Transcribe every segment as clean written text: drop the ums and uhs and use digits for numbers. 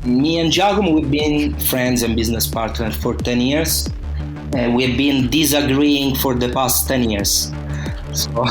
Me and Giacomo, we've been friends and business partners for 10 years. And we've been disagreeing for the past 10 years. So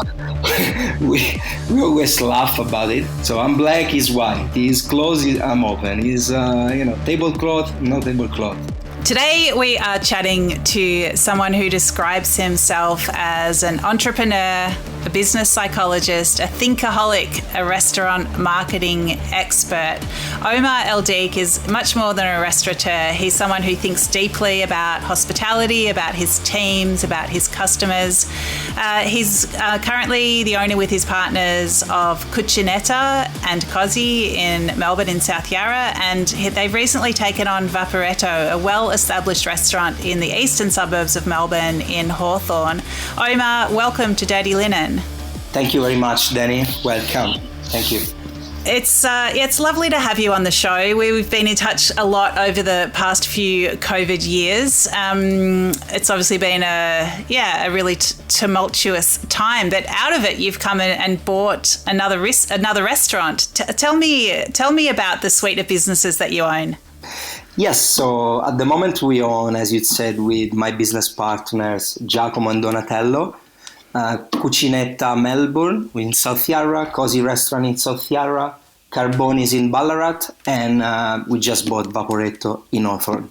we always laugh about it. So I'm black, he's white. He's closed, I'm open. He's, tablecloth, no tablecloth. Today we are chatting to someone who describes himself as an entrepreneur, a business psychologist, a thinkaholic, a restaurant marketing expert. Omar El Deek is much more than a restaurateur. He's someone who thinks deeply about hospitality, about his teams, about his customers. He's currently the owner with his partners of Cucinetta and Cosi in Melbourne in South Yarra, and they've recently taken on Vaporetto, a well-established restaurant in the eastern suburbs of Melbourne in Hawthorn. Omar, welcome to Dirty Linen. Thank you very much, Dani. Welcome. Thank you. It's lovely to have you on the show. We've been in touch a lot over the past few COVID years. It's obviously been a really tumultuous time, but out of it, you've come in and bought another restaurant. Tell me about the suite of businesses that you own. Yes, so at the moment we own, as you said, with my business partners, Giacomo and Donatello, Cucinetta Melbourne in South Yarra, Cosi restaurant in South Yarra, Carboni's in Ballarat, and we just bought Vaporetto in Hawthorn.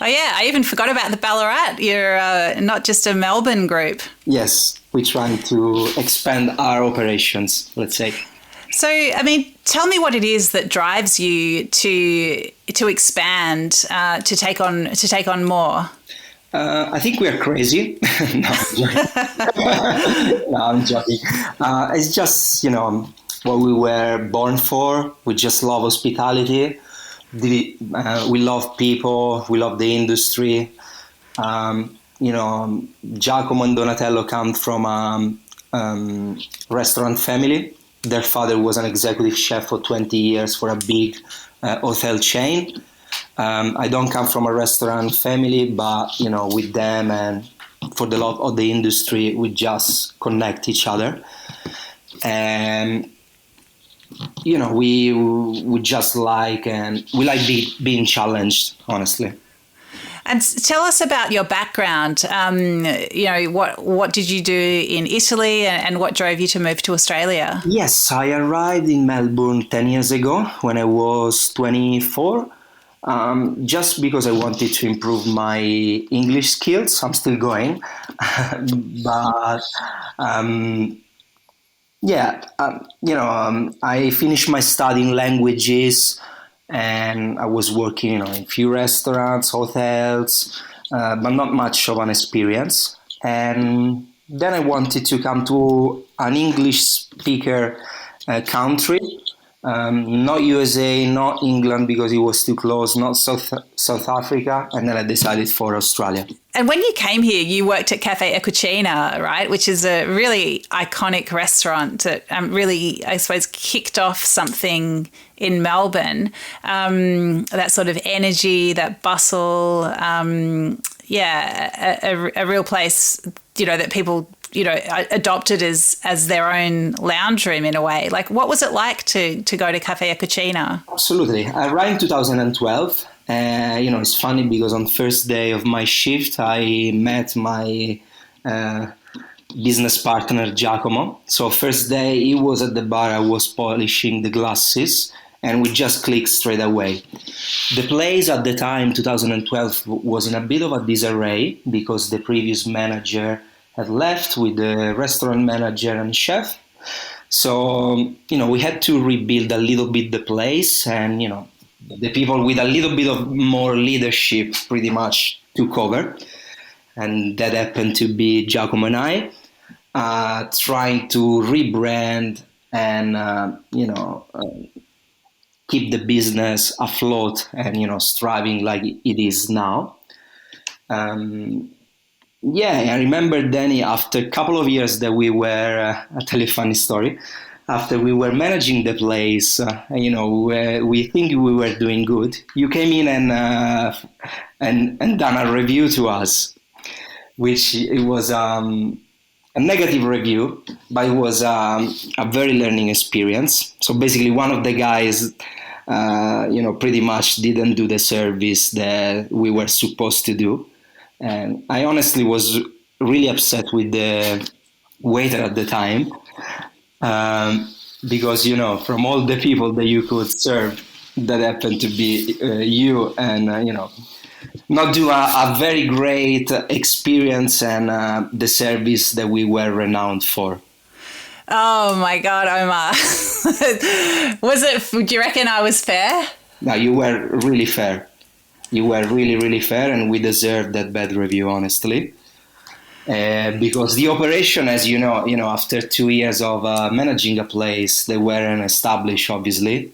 Oh yeah, I even forgot about the Ballarat. You're not just a Melbourne group. Yes, we're trying to expand our operations, let's say. So, I mean, tell me what it is that drives you to expand, to take on more. I think we are crazy. No, I'm joking. It's just, what we were born for. We just love hospitality. We love people. We love the industry. Giacomo and Donatello come from a restaurant family. Their father was an executive chef for 20 years for a big hotel chain. I don't come from a restaurant family, but, with them and for the love of the industry, we just connect each other. And, we just like being challenged, honestly. And tell us about your background. What did you do in Italy and what drove you to move to Australia? Yes, I arrived in Melbourne 10 years ago when I was 24. Just because I wanted to improve my English skills. I'm still going, but I finished my study in languages, and I was working in a few restaurants, hotels, but not much of an experience. And then I wanted to come to an English speaker country. Not USA, not England because it was too close, not South Africa, and then I decided for Australia. And when you came here, you worked at Cafe e Cucina, right, which is a really iconic restaurant that really, I suppose, kicked off something in Melbourne, that sort of energy, that bustle, a real place, that people adopted as their own lounge room in a way. Like, what was it like to go to Cafe e Cucina? Absolutely. I arrived in 2012. It's funny because on first day of my shift, I met my business partner, Giacomo. So first day he was at the bar, I was polishing the glasses, and we just clicked straight away. The place at the time, 2012, was in a bit of a disarray because the previous manager had left with the restaurant manager and chef. So, we had to rebuild a little bit the place, and, the people with a little bit of more leadership pretty much took over. And that happened to be Giacomo and I, trying to rebrand and, keep the business afloat and, striving like it is now. I remember, Dani, after a couple of years that we were, I'll tell you a funny story, after we were managing the place, we think we were doing good. You came in and done a review to us, which it was a negative review, but it was a very learning experience. So basically one of the guys pretty much didn't do the service that we were supposed to do. And I honestly was really upset with the waiter at the time, because, from all the people that you could serve, that happened to be you, and, not do a very great experience and the service that we were renowned for. Oh my God, Omar. Do you reckon I was fair? No, you were really fair. You were really, really fair, and we deserved that bad review, honestly. Because the operation, as you know, after 2 years of managing a place, they weren't established, obviously.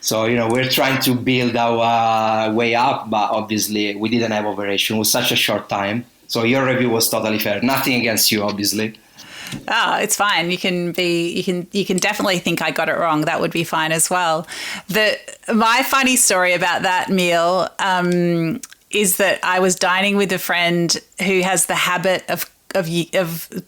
So, we're trying to build our way up, but obviously we didn't have operation. It was such a short time. So your review was totally fair. Nothing against you, obviously. Oh, it's fine. You can definitely think I got it wrong. That would be fine as well. My funny story about that meal is that I was dining with a friend who has the habit of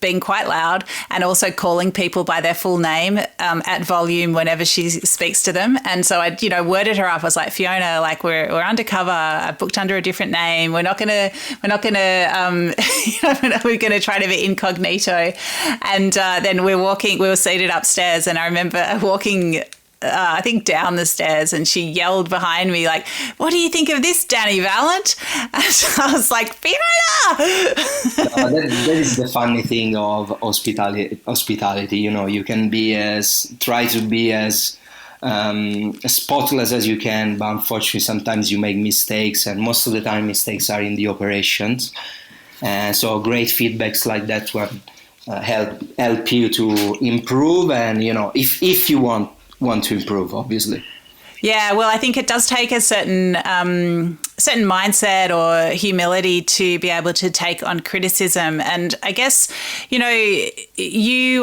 being quite loud and also calling people by their full name at volume whenever she speaks to them. And so I, worded her up. I was like, Fiona, like we're undercover. I booked under a different name. We're not gonna we're gonna try to be incognito. And then we were seated upstairs, and I remember walking I think down the stairs, and she yelled behind me like, "What do you think of this, Dani Valent?" And so I was like, "Fiona!" That is the funny thing of hospitality. You can try to be as spotless as you can, but unfortunately sometimes you make mistakes, and most of the time mistakes are in the operations. So great feedbacks like that will help you to improve, and if you want to improve, obviously. Yeah, well, I think it does take a certain mindset or humility to be able to take on criticism. And I guess, you've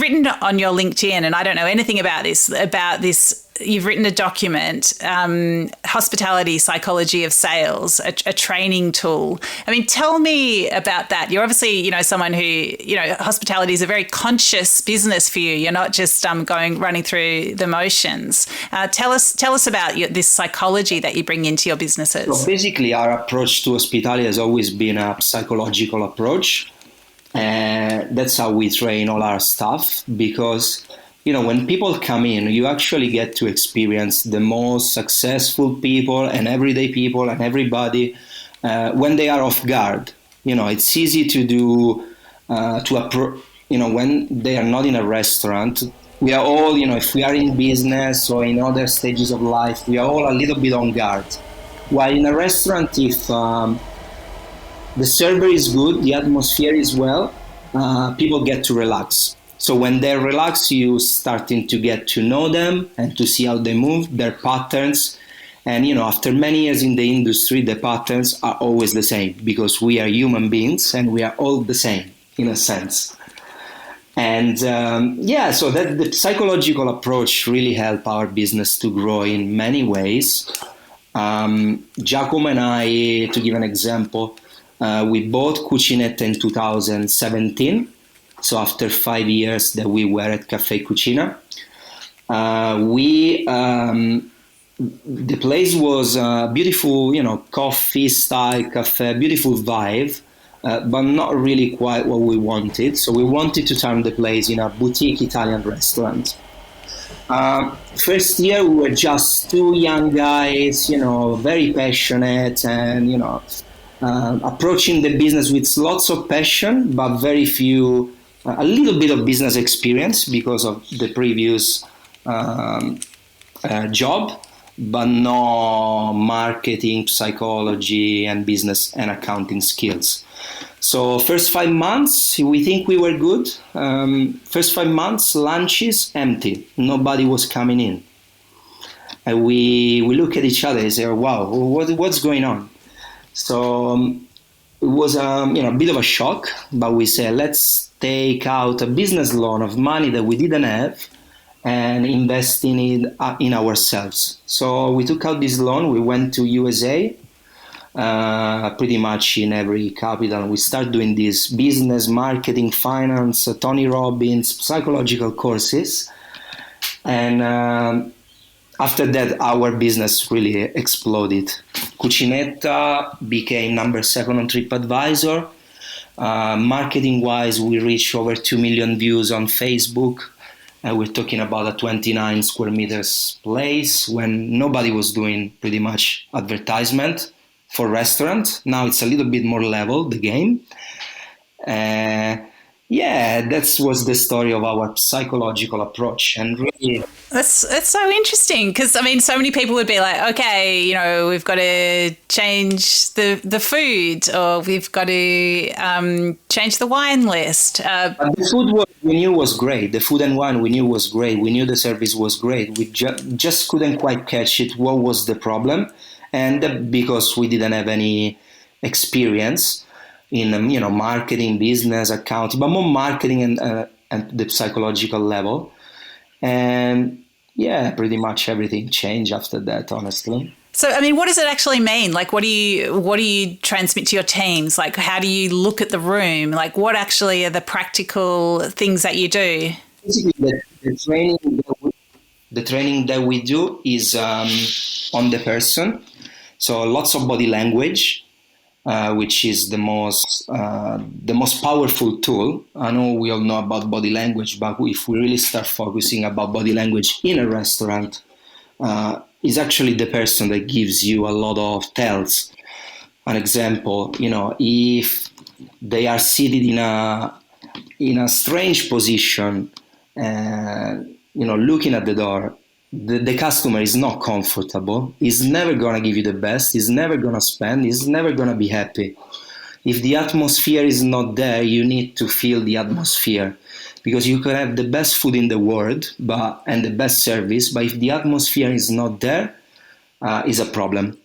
written on your LinkedIn, and I don't know anything about this. You've written a document, Hospitality Psychology of Sales, a training tool. I mean, tell me about that. You're obviously, someone who, hospitality is a very conscious business for you. You're not just running through the motions. Tell us about this psychology that you bring into your businesses. So basically, our approach to hospitality has always been a psychological approach. That's how we train all our staff, because when people come in, you actually get to experience the most successful people and everyday people and everybody when they are off guard. It's easy to do, when they are not in a restaurant. We are all, if we are in business or in other stages of life, we are all a little bit on guard. While in a restaurant, if the server is good, the atmosphere is well, people get to relax. So when they're relaxed, you starting to get to know them and to see how they move, their patterns. And, after many years in the industry, the patterns are always the same, because we are human beings and we are all the same in a sense. And so that the psychological approach really helped our business to grow in many ways. Giacomo and I, to give an example, we bought Cucinetta in 2017. So after 5 years that we were at Caffè Cucina, the place was beautiful, coffee style cafe, beautiful vibe, but not really quite what we wanted. So we wanted to turn the place in a boutique Italian restaurant. First year we were just two young guys, very passionate and, approaching the business with lots of passion, but very few, a little bit of business experience because of the previous job, but no marketing, psychology, and business and accounting skills. So first 5 months, we think we were good. First 5 months, lunches empty. Nobody was coming in. And we look at each other and say, wow, what's going on? So it was a bit of a shock, but we said, let's take out a business loan of money that we didn't have and invest in it in ourselves. So we took out this loan. We went to USA, pretty much in every capital. We started doing this business, marketing, finance, Tony Robbins, psychological courses. And After that, our business really exploded. Cucinetta became number 2 on TripAdvisor. Marketing-wise, we reached over 2 million views on Facebook. We're talking about a 29 square meters place when nobody was doing pretty much advertisement for restaurants. Now it's a little bit more level, the game. That was the story of our psychological approach. And really, that's so interesting, because I mean, so many people would be like, okay, you know, we've got to change the food, or we've got to change the wine list. But the food we knew was great. The food and wine we knew was great. We knew the service was great. We just couldn't quite catch it. What was the problem? And because we didn't have any experience in marketing, business, accounting, but more marketing and the psychological level. And pretty much everything changed after that, honestly. So, I mean, what does it actually mean? Like, what do you transmit to your teams? Like, how do you look at the room? Like, what actually are the practical things that you do? Basically, the training that we do is on the person. So lots of body language, which is the most powerful tool. I know we all know about body language, but if we really start focusing about body language in a restaurant, is actually the person that gives you a lot of tells. An example, if they are seated in a strange position, looking at the door, the customer is not comfortable. He's never gonna give you the best. He's never gonna spend. He's never gonna be happy. If the atmosphere is not there, you need to feel the atmosphere, because you can have the best food in the world, and the best service, but if the atmosphere is not there, is a problem.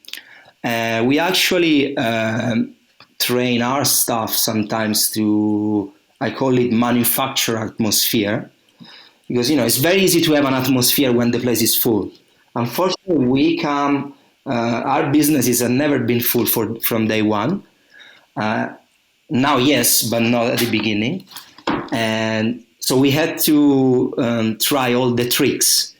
We actually train our staff sometimes to, I call it manufacture atmosphere, because it's very easy to have an atmosphere when the place is full. Unfortunately, our businesses have never been full from day one. Now, yes, but not at the beginning. And so we had to try all the tricks.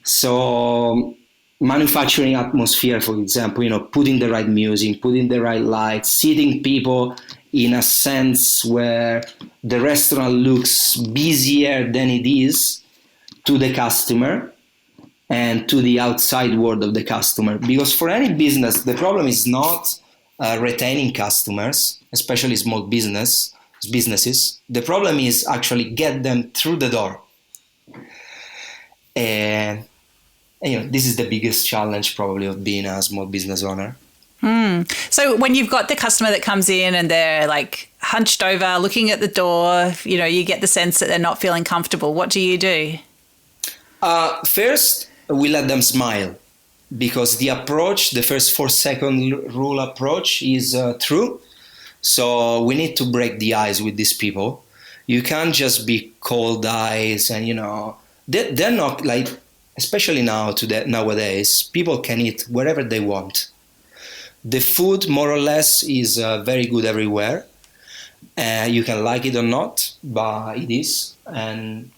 So manufacturing atmosphere, for example, putting the right music, putting the right lights, seating people in a sense where the restaurant looks busier than it is to the customer and to the outside world of the customer. Because for any business, the problem is not retaining customers, especially small businesses. The problem is actually get them through the door. And this is the biggest challenge probably of being a small business owner. So when you've got the customer that comes in and they're like hunched over, looking at the door, you get the sense that they're not feeling comfortable. What do you do? First, we let them smile, because the approach, the first 4-second rule approach is true. So we need to break the ice with these people. You can't just be cold eyes and, they're not like, especially nowadays, people can eat wherever they want. The food, more or less, is very good everywhere. You can like it or not, but it is. And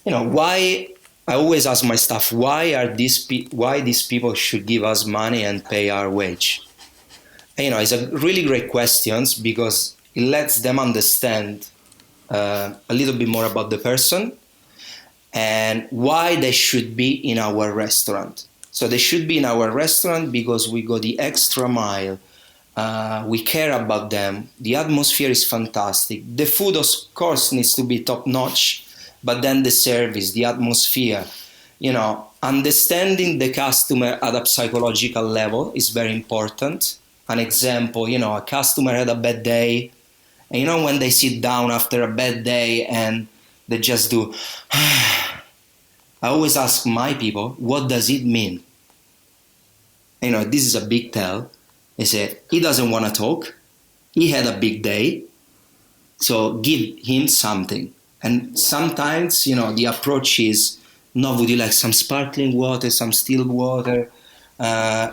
why? I always ask my staff, why these people should give us money and pay our wage? And, it's a really great question, because it lets them understand a little bit more about the person and why they should be in our restaurant. So they should be in our restaurant because we go the extra mile. We care about them. The atmosphere is fantastic. The food, of course, needs to be top notch, but then the service, the atmosphere, understanding the customer at a psychological level is very important. An example, a customer had a bad day, and when they sit down after a bad day and they just do, I always ask my people, what does it mean? This is a big tell. They say, he doesn't want to talk. He had a big day. So give him something. And sometimes, the approach is, no, would you like some sparkling water, some still water?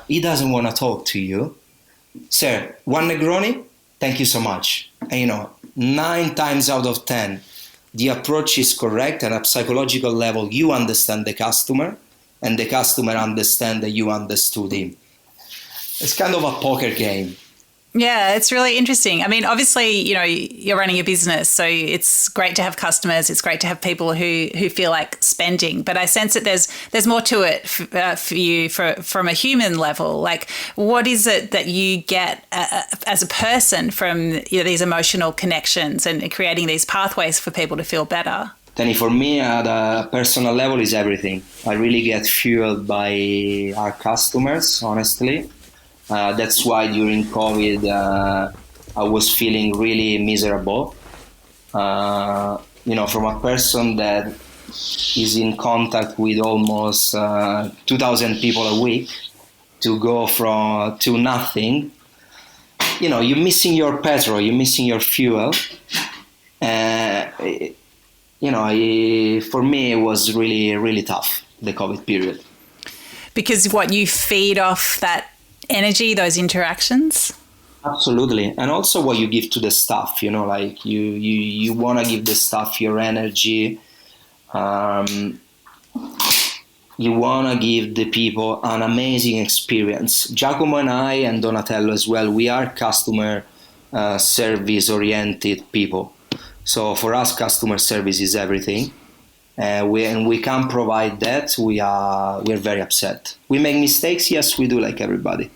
He doesn't want to talk to you. Sir, 1 Negroni? Thank you so much. And, 9 times out of 10, the approach is correct, and at a psychological level, you understand the customer. and the customer understand that you understood him. It's kind of a poker game. Yeah, it's really interesting. I mean, obviously, you're running a business, so it's great to have customers. It's great to have people who feel like spending. But I sense that there's more to it for you from a human level. Like, what is it that you get as a person from these emotional connections and creating these pathways for people to feel better? Dani, for me, at a personal level, is everything. I really get fueled by our customers, honestly. That's why during COVID, I was feeling really miserable. From a person that is in contact with almost 2,000 people a week, to go to nothing, you're missing your petrol, you're missing your fuel. For me, it was really, really tough, the COVID period. Because you feed off that energy, those interactions? Absolutely. And also what you give to the staff, like you want to give the staff your energy. You want to give the people an amazing experience. Giacomo and I, and Donatello as well, we are customer service oriented people. So for us, customer service is everything. We can't provide that. We're very upset. We make mistakes. Yes, we do, like everybody.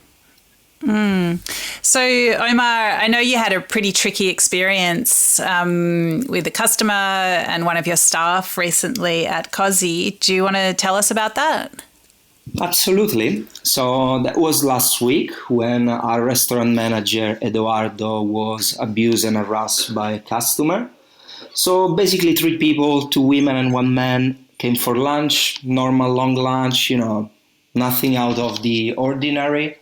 So, Omar, I know you had a pretty tricky experience with a customer and one of your staff recently at Cosi. Do you want to tell us about that? Absolutely. So that was last week when our restaurant manager, Eduardo, was abused and harassed by a customer. So basically 3 people, 2 women and 1 man, came for lunch, normal long lunch, nothing out of the ordinary.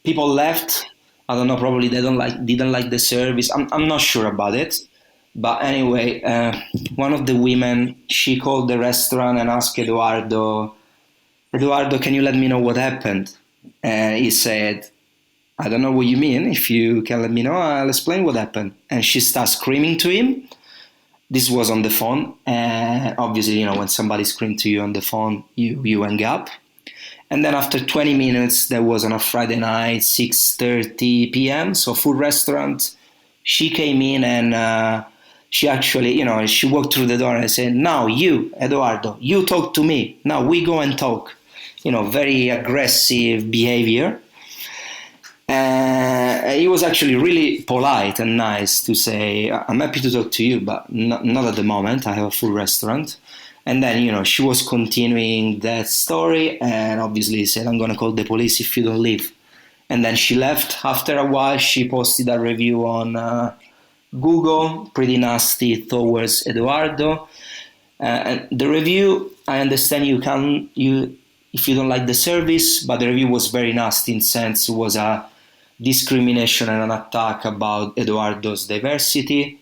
People left. I don't know, probably they didn't like the service. I'm not sure about it. But anyway, one of the women, she called the restaurant and asked Eduardo, can you let me know what happened? And he said, I don't know what you mean. If you can let me know, I'll explain what happened. And she starts screaming to him. This was on the phone. And obviously, when somebody screams to you on the phone, you hang up. And then after 20 minutes, that was on a Friday night, 6:30 p.m., so full restaurant. She came in and she actually, she walked through the door and said, now you, Eduardo, you talk to me. Now we go and talk. Very aggressive behavior. He was actually really polite and nice to say, I'm happy to talk to you, but not at the moment. I have a full restaurant. And then, she was continuing that story and obviously said, I'm going to call the police if you don't leave. And then she left. After a while, she posted a review on Google, pretty nasty towards Eduardo. And the review, I understand if you don't like the service, but the review was very nasty in sense it was a discrimination and an attack about Eduardo's diversity.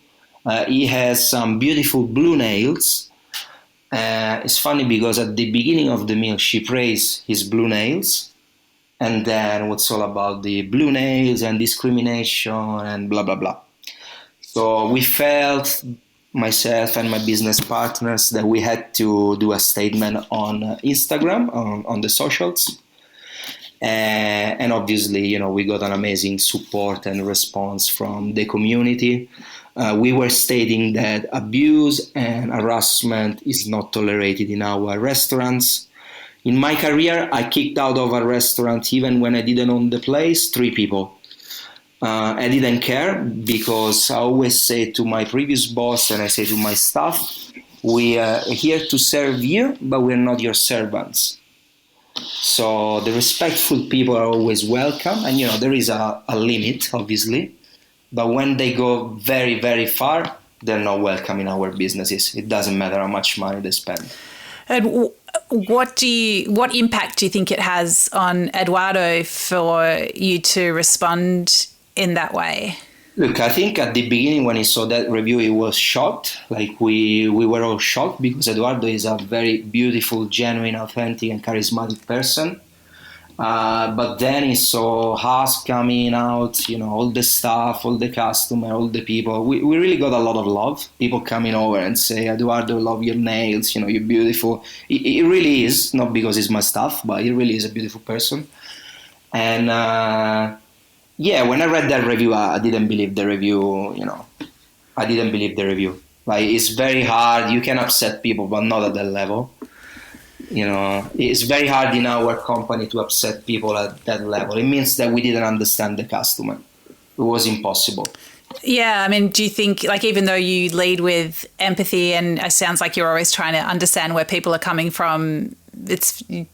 He has some beautiful blue nails. It's funny because at the beginning of the meal, she praised his blue nails. And then what's all about the blue nails and discrimination and blah, blah, blah. So we felt, myself and my business partners, that we had to do a statement on Instagram, on the socials. And obviously, we got an amazing support and response from the community. We were stating that abuse and harassment is not tolerated in our restaurants. In my career, I kicked out of a restaurant even when I didn't own the place, 3 people. I didn't care because I always say to my previous boss and I say to my staff, we are here to serve you, but we're not your servants. So the respectful people are always welcome. And, there is a limit, obviously. But when they go very, very far, they're not welcome in our businesses. It doesn't matter how much money they spend. And what impact do you think it has on Eduardo for you to respond in that way? Look, I think at the beginning when he saw that review, he was shocked. Like we were all shocked because Eduardo is a very beautiful, genuine, authentic and charismatic person. But then he saw us coming out, all the staff, all the customer, all the people. We really got a lot of love. People coming over and say, Eduardo, love your nails, you're beautiful. It really is, not because it's my stuff, but he really is a beautiful person. And when I read that review, I didn't believe the review, I didn't believe the review. Like, it's very hard. You can upset people, but not at that level. It's very hard in our company to upset people at that level. It means that we didn't understand the customer. It was impossible. Yeah, I mean, do you think, like, even though you lead with empathy and it sounds like you're always trying to understand where people are coming from, do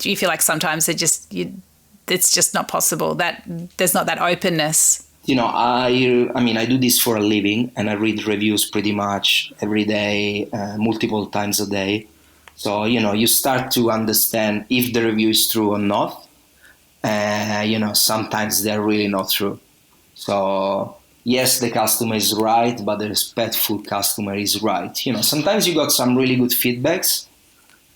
you feel like sometimes it's just not possible, that there's not that openness? I do this for a living, and I read reviews pretty much every day, multiple times a day. So, you start to understand if the review is true or not. Sometimes they're really not true. So, yes, the customer is right, but the respectful customer is right. Sometimes you got some really good feedbacks,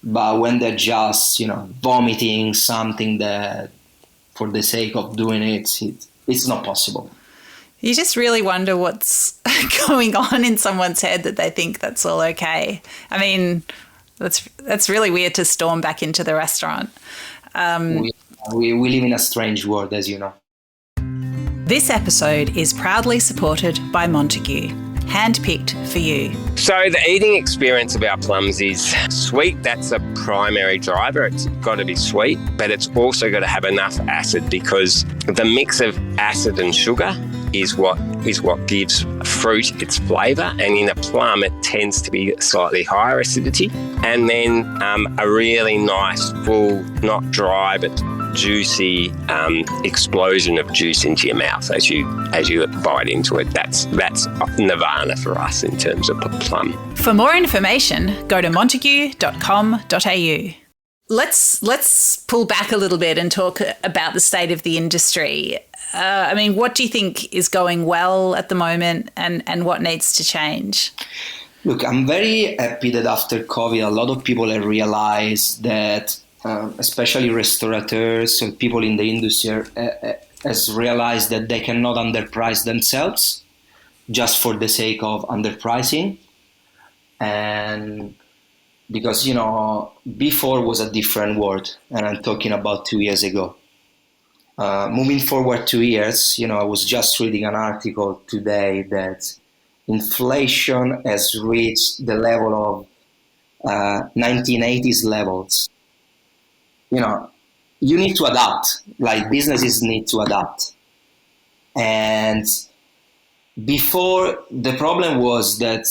but when they're just, vomiting something that for the sake of doing it's not possible. You just really wonder what's going on in someone's head that they think that's all okay. I mean, that's really weird to storm back into the restaurant. We live in a strange world, as you know. This episode is proudly supported by Montague, handpicked for you. So the eating experience of our plums is sweet. That's a primary driver. It's got to be sweet, but it's also got to have enough acid, because the mix of acid and sugar is what gives fruit its flavour. And in a plum, it tends to be slightly higher acidity. And then a really nice, full, not dry, but juicy explosion of juice into your mouth as you bite into it. That's nirvana for us in terms of plum. For more information, go to montague.com.au. Let's pull back a little bit and talk about the state of the industry. What do you think is going well at the moment, and what needs to change? Look, I'm very happy that after COVID, a lot of people have realized that, especially restaurateurs or people in the industry, has realized that they cannot underprice themselves just for the sake of underpricing. And because, before was a different world, and I'm talking about 2 years ago. Moving forward 2 years, I was just reading an article today that inflation has reached the level of 1980s levels. You need to adapt, like businesses need to adapt. And before, the problem was that,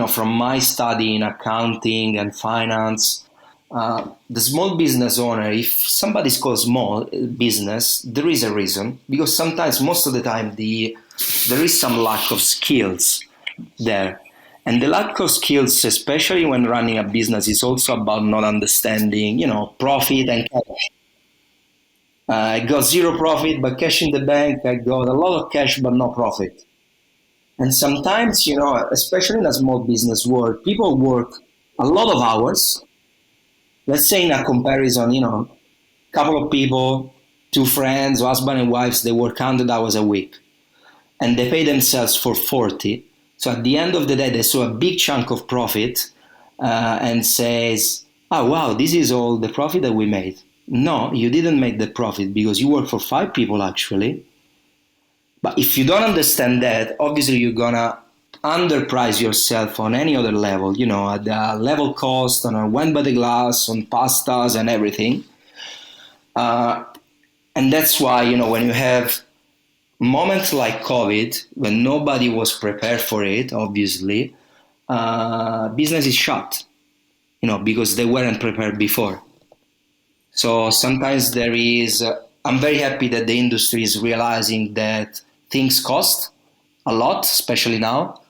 from my study in accounting and finance, the small business owner, if somebody's called small business, there is a reason, because sometimes, most of the time, there is some lack of skills there. And the lack of skills, especially when running a business, is also about not understanding, profit and cash. I got zero profit, but cash in the bank. I got a lot of cash, but no profit. And sometimes, especially in a small business world, people work a lot of hours. Let's say in a comparison, couple of people, two friends, husband and wives, they work 100 hours a week, and they pay themselves for 40. So at the end of the day, they saw a big chunk of profit and says, oh, wow, this is all the profit that we made. No, you didn't make the profit because you work for 5 people, actually. But if you don't understand that, obviously you're going to underprice yourself on any other level, at the level cost, on a wine by the glass, on pastas and everything. And that's why, when you have moments like COVID, when nobody was prepared for it, obviously, business is shut, because they weren't prepared before. So sometimes I'm very happy that the industry is realizing that things cost a lot, especially now.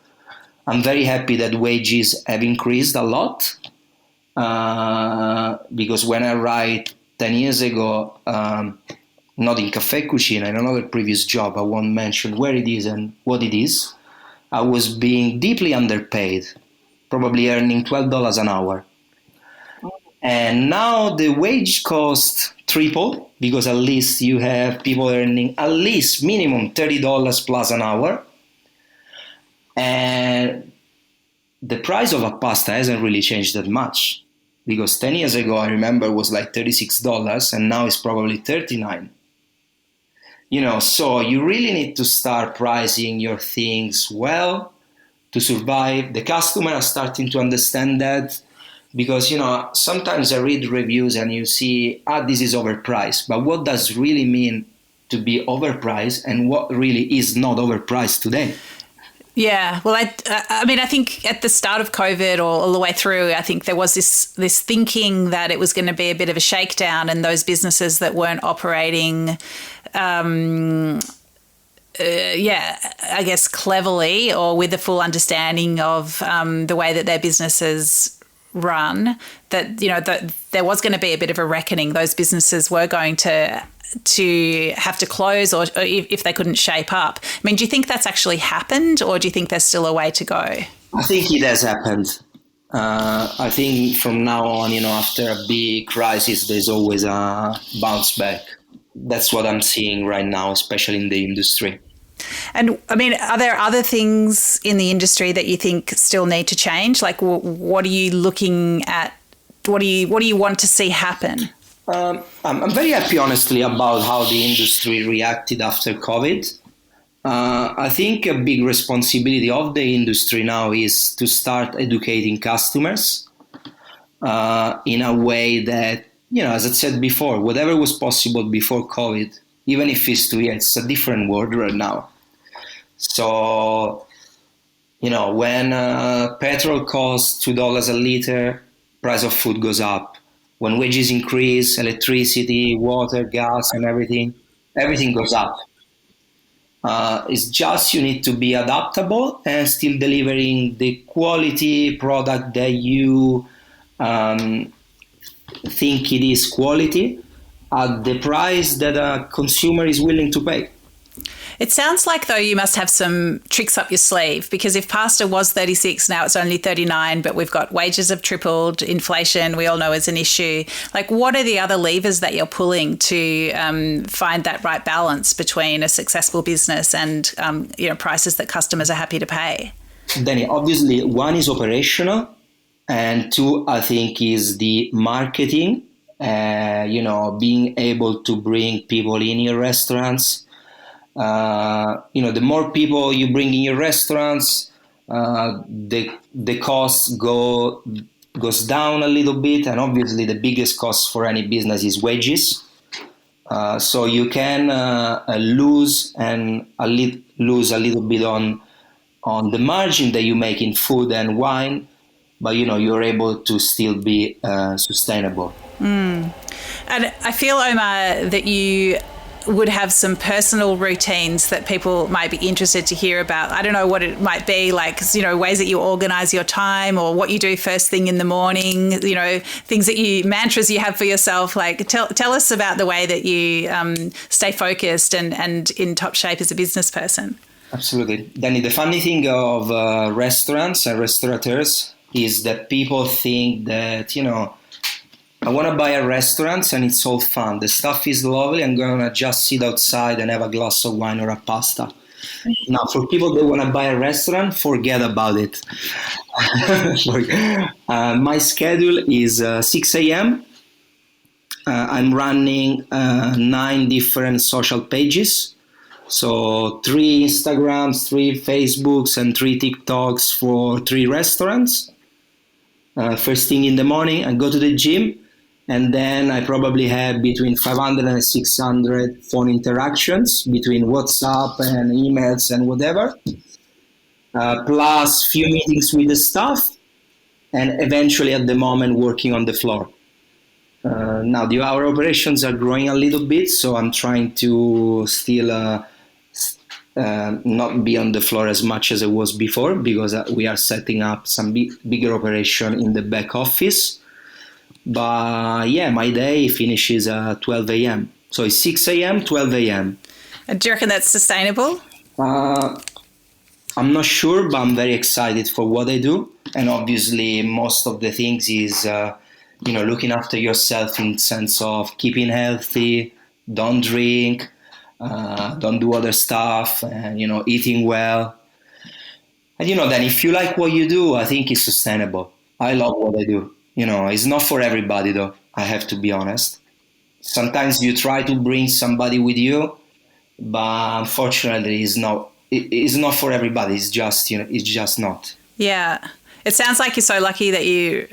I'm very happy that wages have increased a lot, because when I arrived 10 years ago, not in Caffè Cucina, in another previous job, I won't mention where it is and what it is, I was being deeply underpaid, probably earning $12 an hour. And now the wage cost triple, because at least you have people earning at least minimum $30 plus an hour. And the price of a pasta hasn't really changed that much, because 10 years ago, I remember, it was like $36, and now it's probably $39. So you really need to start pricing your things well to survive. The customer are starting to understand that, because, sometimes I read reviews and you see, this is overpriced. But what does really mean to be overpriced, and what really is not overpriced today? Yeah, well, I think at the start of COVID or all the way through, I think there was this thinking that it was going to be a bit of a shakedown, and those businesses that weren't operating, I guess cleverly or with a full understanding of the way that their businesses run, that that there was going to be a bit of a reckoning. Those businesses were going to have to close, or if they couldn't shape up. I mean, do you think that's actually happened, or do you think there's still a way to go? I think it has happened. I think from now on, after a big crisis, there's always a bounce back. That's what I'm seeing right now, especially in the industry. And I mean, are there other things in the industry that you think still need to change? Like, what are you looking at? What do you want to see happen? I'm very happy, honestly, about how the industry reacted after COVID. I think a big responsibility of the industry now is to start educating customers in a way that, as I said before, whatever was possible before COVID, even if it's a different world right now. So, when petrol costs $2 a liter, price of food goes up. When wages increase, electricity, water, gas, and everything goes up. It's just you need to be adaptable and still delivering the quality product that you think it is quality at the price that a consumer is willing to pay. It sounds like, though, you must have some tricks up your sleeve, because if pasta was 36, now it's only 39, but we've got wages have tripled, inflation we all know is an issue. Like, what are the other levers that you're pulling to find that right balance between a successful business and, prices that customers are happy to pay? Dani, obviously, one is operational, and two, I think, is the marketing, being able to bring people in your restaurants. The more people you bring in your restaurants, the cost goes down a little bit, and obviously the biggest cost for any business is wages. So you can lose a little bit on the margin that you make in food and wine, but you're able to still be sustainable. And I feel, Omar, that you would have some personal routines that people might be interested to hear about. I don't know what it might be, like, ways that you organize your time, or what you do first thing in the morning, things mantras you have for yourself. Like, tell us about the way that you stay focused and in top shape as a business person. Absolutely. Danny, the funny thing of restaurants and restaurateurs is that people think that, I want to buy a restaurant and it's all fun. The stuff is lovely. I'm going to just sit outside and have a glass of wine or a pasta. Now, for people that want to buy a restaurant, forget about it. My schedule is 6 a.m. I'm running 9 different social pages. So 3 Instagrams, 3 Facebooks, and 3 TikToks for 3 restaurants. First thing in the morning, I go to the gym. And then I probably have between 500 and 600 phone interactions between WhatsApp and emails and whatever, plus few meetings with the staff, and eventually at the moment working on the floor. Now our operations are growing a little bit, so I'm trying to still not be on the floor as much as I was before, because we are setting up some bigger operation in the back office. But yeah, my day finishes at 12 a.m. So it's 6 a.m., 12 a.m. And do you reckon that's sustainable? I'm not sure, but I'm very excited for what I do. And obviously most of the things is looking after yourself in sense of keeping healthy, don't drink, don't do other stuff, and, eating well. And, then if you like what you do, I think it's sustainable. I love what I do. It's not for everybody, though. I have to be honest. Sometimes you try to bring somebody with you, but unfortunately, it's not for everybody. It's just not. Yeah. It sounds like you're so lucky that you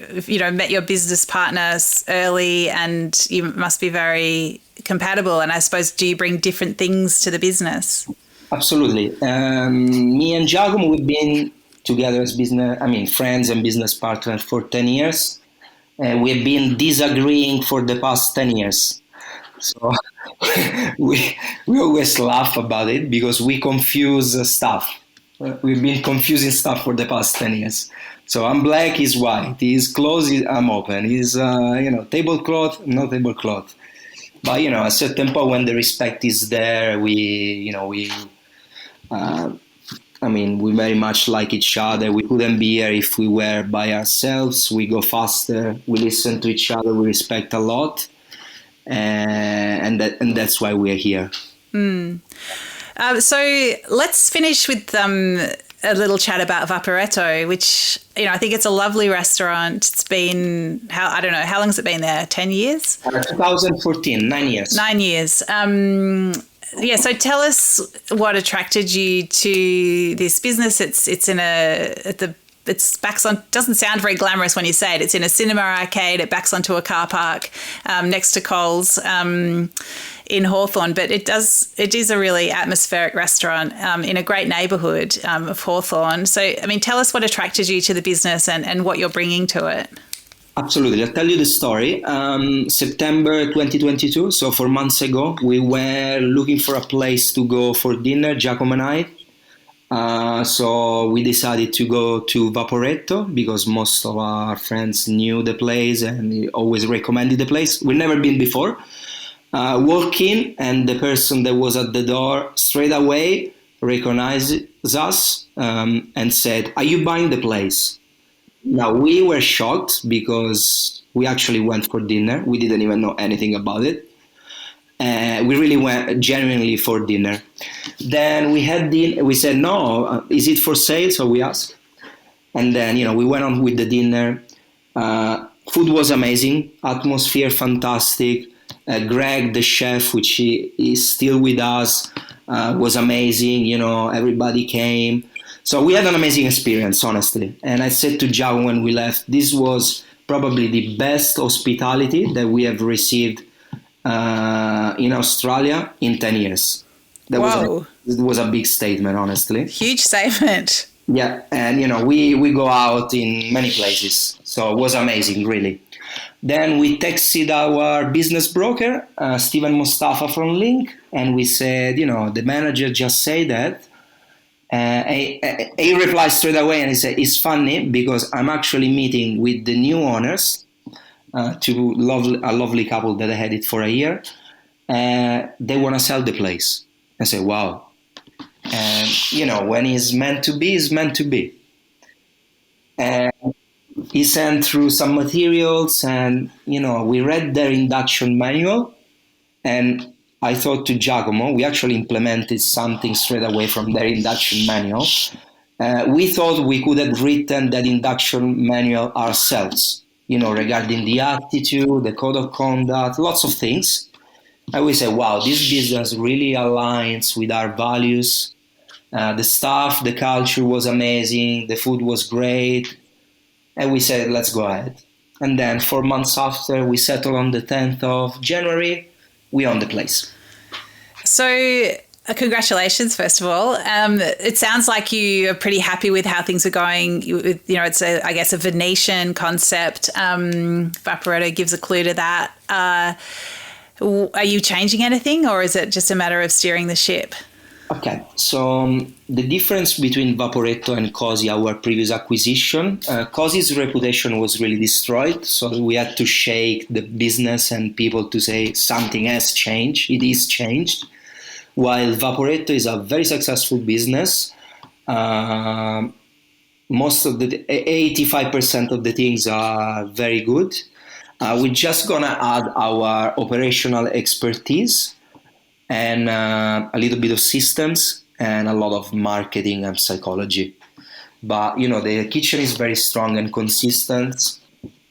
met your business partners early, and you must be very compatible. And I suppose, do you bring different things to the business? Absolutely. Me and Giacomo, we've been together as friends and business partners for 10 years. We've been disagreeing for the past 10 years. So we always laugh about it because we confuse stuff. We've been confusing stuff for the past 10 years. So I'm black, he's white. He's closed, I'm open. He's, tablecloth, no tablecloth. But, at a certain point when the respect is there, we very much like each other. We couldn't be here if we were by ourselves. We go faster. We listen to each other. We respect a lot. And that's why we're here. So let's finish with a little chat about Vaporetto, which, I think it's a lovely restaurant. It's been, how long has it been there? 10 years? 2014, 9 years. 9 years. So tell us what attracted you to this business. It backs on, doesn't sound very glamorous when you say it. It's in a cinema arcade. It backs onto a car park next to Coles in Hawthorne. But it is a really atmospheric restaurant in a great neighbourhood of Hawthorne. So, tell us what attracted you to the business and what you're bringing to it. Absolutely. I'll tell you the story. September 2022, so 4 months ago, we were looking for a place to go for dinner, Giacomo and I. So we decided to go to Vaporetto because most of our friends knew the place and always recommended the place. We'd never been before. Walk in, and the person that was at the door straight away recognized us and said, "Are you buying the place?" Now, we were shocked because we actually went for dinner. We didn't even know anything about it. We really went genuinely for dinner. Then we had dinner. We said, "No, is it for sale?" So we asked. And then, we went on with the dinner. Food was amazing. Atmosphere fantastic. Greg, the chef, which is still with us, was amazing. Everybody came. So we had an amazing experience, honestly. And I said to Jao when we left, this was probably the best hospitality that we have received in Australia in 10 years. It was a big statement, honestly. Huge statement. Yeah, and we go out in many places. So it was amazing, really. Then we texted our business broker, Steven Mustafa from Link, and we said, the manager just said that. He replied straight away and he said, "It's funny because I'm actually meeting with the new owners, a lovely couple that I had it for a year. They want to sell the place." I said, "Wow." And, when it's meant to be, it's meant to be. And he sent through some materials and, we read their induction manual, and I thought to Giacomo, we actually implemented something straight away from their induction manual. We thought we could have written that induction manual ourselves, regarding the attitude, the code of conduct, lots of things. And we said, wow, this business really aligns with our values. The staff, the culture was amazing. The food was great. And we said, let's go ahead. And then 4 months after, we settled on the 10th of January. We own the place. So congratulations, first of all. It sounds like you are pretty happy with how things are going. It's a Venetian concept. Vaporetto gives a clue to that. Are you changing anything, or is it just a matter of steering the ship? Okay, so the difference between Vaporetto and Cosi, our previous acquisition, Cosi's reputation was really destroyed, so we had to shake the business and people to say something has changed. It is changed. While Vaporetto is a very successful business, most of the 85% of the things are very good. We're just gonna add our operational expertise and a little bit of systems and a lot of marketing and psychology. But the kitchen is very strong and consistent.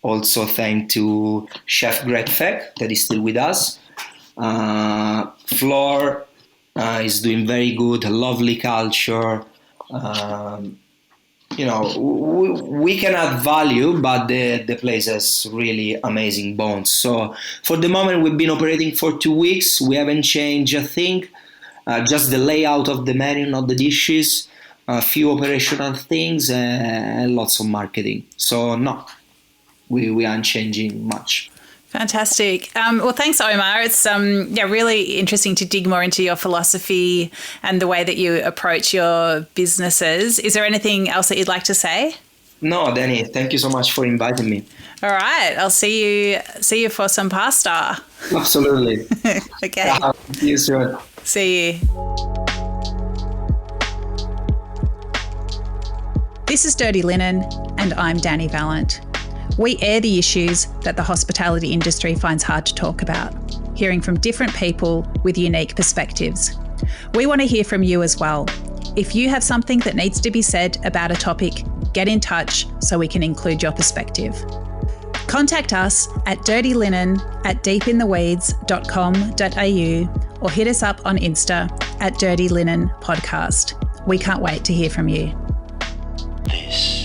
Also, thanks to Chef Greg Feck that is still with us. Floor is doing very good. Lovely culture. We can add value, but the place has really amazing bones. So for the moment, we've been operating for 2 weeks. We haven't changed a thing, just the layout of the menu, not the dishes, a few operational things, and lots of marketing. So no, we aren't changing much. Fantastic. Well, thanks, Omar. It's really interesting to dig more into your philosophy and the way that you approach your businesses. Is there anything else that you'd like to say? No, Dani, thank you so much for inviting me. All right. I'll see you for some pasta. Absolutely. Okay. Yeah, see you soon. See you. This is Dirty Linen, and I'm Dani Valent. We air the issues that the hospitality industry finds hard to talk about, hearing from different people with unique perspectives. We want to hear from you as well. If you have something that needs to be said about a topic, get in touch so we can include your perspective. Contact us at dirtylinenat.deepintheweeds.com.au or hit us up on Insta at Dirty Linen Podcast. We can't wait to hear from you. This